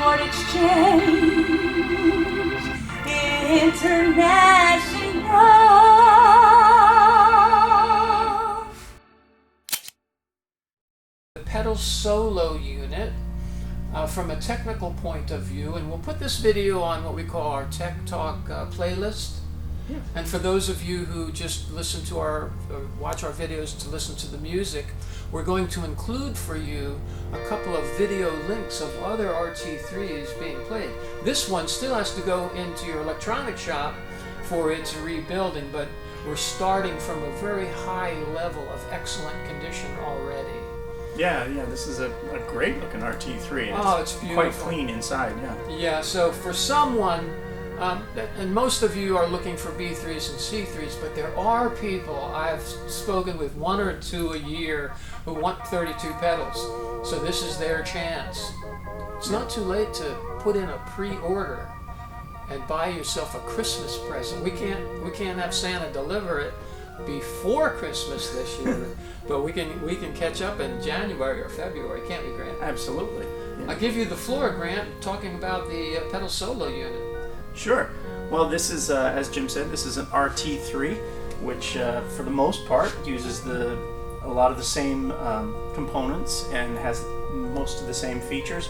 Import Exchange International. The pedal solo unit from a technical point of view, and we'll put this video on what we call our Tech Talk playlist. Yeah. And for those of you who just listen to our, watch our videos to listen to the music, we're going to include for you a couple of video links of other RT3s being played. This one still has to go into your electronic shop for its rebuilding, but we're starting from a very high level of excellent condition already. Yeah, this is a great looking RT3. Oh, it's beautiful. Quite clean inside, yeah. Yeah, so for someone, and most of you are looking for B3s and C3s, but there are people, I've spoken with 1 or 2 a year, who want 32 pedals. So this is their chance. It's not too late to put in a pre-order and buy yourself a Christmas present. We can't have Santa deliver it before Christmas this year, but we can catch up in January or February, can't we, Grant? Absolutely. Yeah. I'll give you the floor, Grant, talking about the pedal solo unit. Sure. Well, this is, as Jim said, this is an RT3, which for the most part uses a lot of the same components and has most of the same features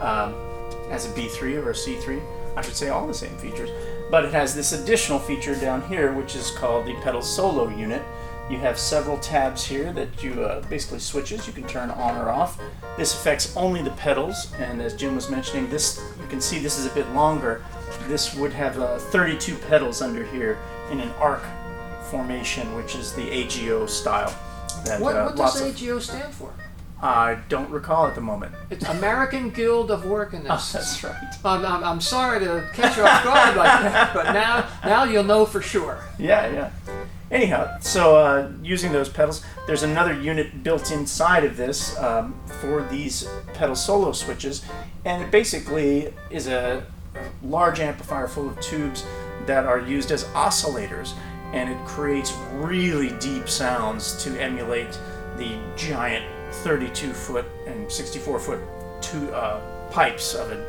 as a B3 or a C3. I should say all the same features. But it has this additional feature down here, which is called the pedal solo unit. You have several tabs here that you basically switches you can turn on or off. This affects only the pedals, and as Jim was mentioning, this, you can see this is a bit longer. This would have 32 pedals under here in an arc formation, which is the AGO style. What does AGO stand for? I don't recall at the moment. It's American Guild of Organists. Oh, that's right. I'm sorry to catch you off guard like that, but now you'll know for sure. Yeah. Anyhow, so using those pedals, there's another unit built inside of this for these pedal solo switches, and it basically is a large amplifier full of tubes that are used as oscillators, and it creates really deep sounds to emulate the giant 32-foot and 64-foot pipes of an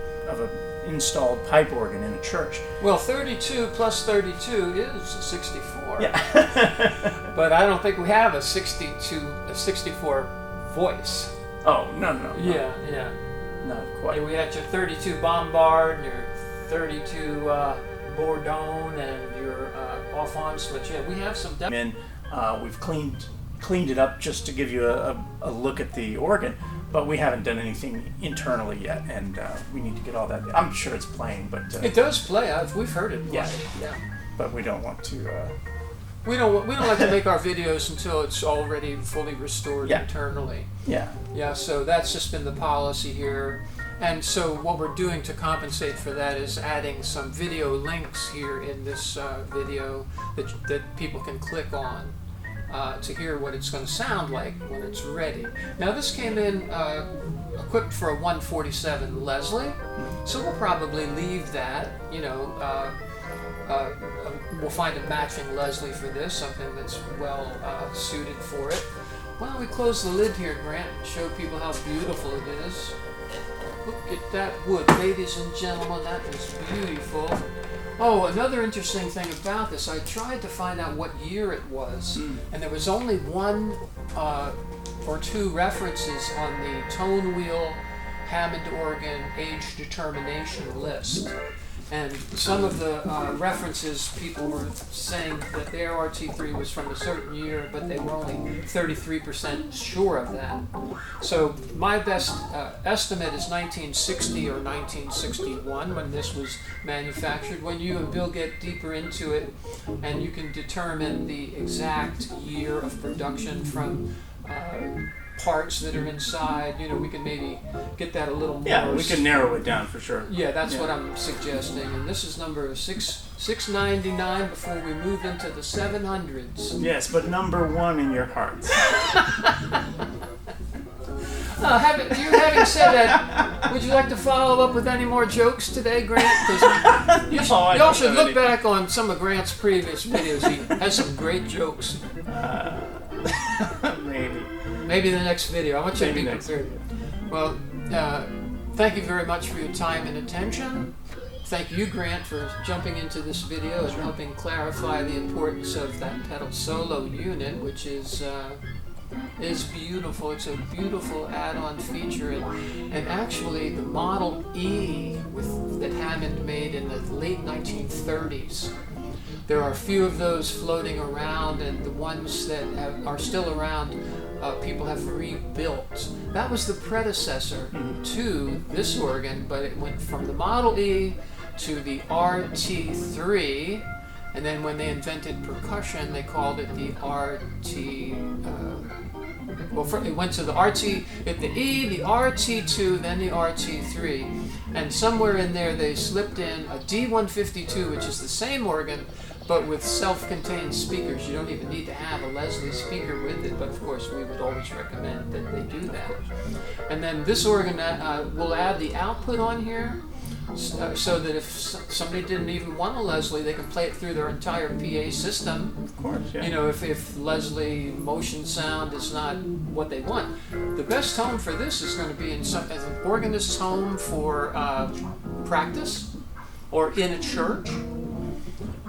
installed pipe organ in a church. Well, 32 plus 32 is 64. Yeah. But I don't think we have a 64 voice. Oh, no. Yeah. Not quite. We had your 32 Bombard, your 32 Bourdon, and your off-on switch. Yeah, we have some. And we've cleaned it up just to give you a look at the organ, but we haven't done anything internally yet, and we need to get all that. I'm sure it's playing, but it does play. We've heard it play. Yeah. But we don't want to. We don't like to make our videos until it's already fully restored internally. Yeah. Yeah. So that's just been the policy here. And so what we're doing to compensate for that is adding some video links here in this video that people can click on to hear what it's going to sound like when it's ready. Now this came in equipped for a 147 Leslie, so we'll probably leave that. We'll find a matching Leslie for this, something that's well suited for it. Why don't we close the lid here, Grant, and show people how beautiful it is. Look at that wood, ladies and gentlemen, that is beautiful. Oh, another interesting thing about this, I tried to find out what year it was, and there was only 1 or 2 references on the tone wheel Hammond organ age determination list. And some of the references, people were saying that their RT3 was from a certain year, but they were only 33% sure of that. So my best estimate is 1960 or 1961 when this was manufactured. When you and Bill get deeper into it, and you can determine the exact year of production from parts that are inside, we can maybe get that a little more. Yeah, we can narrow it down for sure. Yeah, that's what I'm suggesting. And this is number 699 before we move into the 700s. Yes, but number 1 in your hearts. Having said that, would you like to follow up with any more jokes today, Grant? Because y'all should look back on some of Grant's previous videos. He has some great jokes. Maybe. Maybe the next video. I want you to be prepared. Well, Thank you very much for your time and attention. Thank you, Grant, for jumping into this video and helping clarify the importance of that pedal solo unit, which is beautiful. It's a beautiful add-on feature, and actually the Model E that Hammond made in the late 1930s. There are a few of those floating around, and the ones that are still around, people have rebuilt. That was the predecessor to this organ, but it went from the Model E to the RT3, and then when they invented percussion, they called it the RT. It went to the RT, the E, the RT2, then the RT3, and somewhere in there they slipped in a D152, which is the same organ, but with self-contained speakers. You don't even need to have a Leslie speaker with it, but of course we would always recommend that they do that. And then this organ will add the output on here, so that if somebody didn't even want a Leslie, they can play it through their entire PA system. Of course, yeah. You know, if Leslie motion sound is not what they want. The best home for this is going to be as an organist's home for practice, or in a church.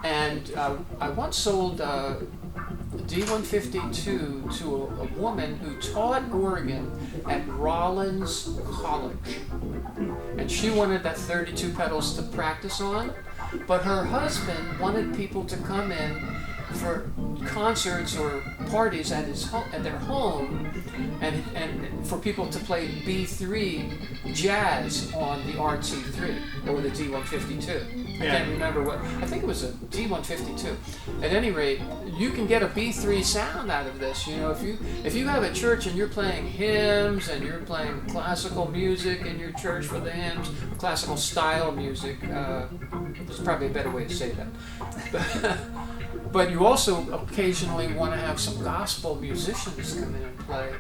And I once sold a D152 to a woman who taught organ at Rollins College. And she wanted that 32 pedals to practice on, but her husband wanted people to come in for concerts or parties at their home, and for people to play B3 jazz on the RT3 or the D152. I can't remember what. I think it was a D152. At any rate, you can get a B3 sound out of this. You know, if you have a church and you're playing hymns and you're playing classical music in your church for the hymns, classical style music. There's probably a better way to say that. But you also occasionally want to have some gospel musicians come in and play.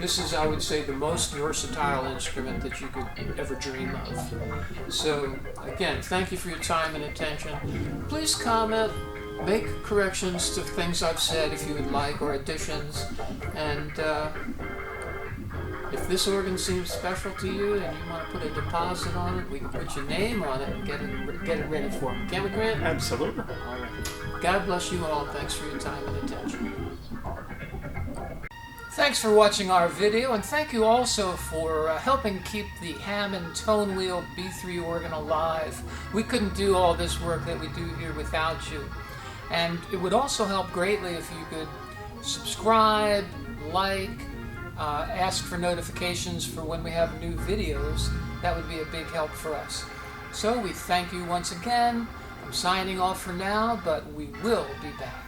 This is, I would say, the most versatile instrument that you could ever dream of. So, again, thank you for your time and attention. Please comment, make corrections to things I've said if you would like, or additions. And if this organ seems special to you and you want to put a deposit on it, we can put your name on it and get it ready for you. Can't we, Grant? Absolutely. All right. God bless you all. Thanks for your time and attention. Thanks for watching our video, and thank you also for helping keep the Hammond Tone Wheel B3 organ alive. We couldn't do all this work that we do here without you. And it would also help greatly if you could subscribe, like, ask for notifications for when we have new videos. That would be a big help for us. So we thank you once again. I'm signing off for now, but we will be back.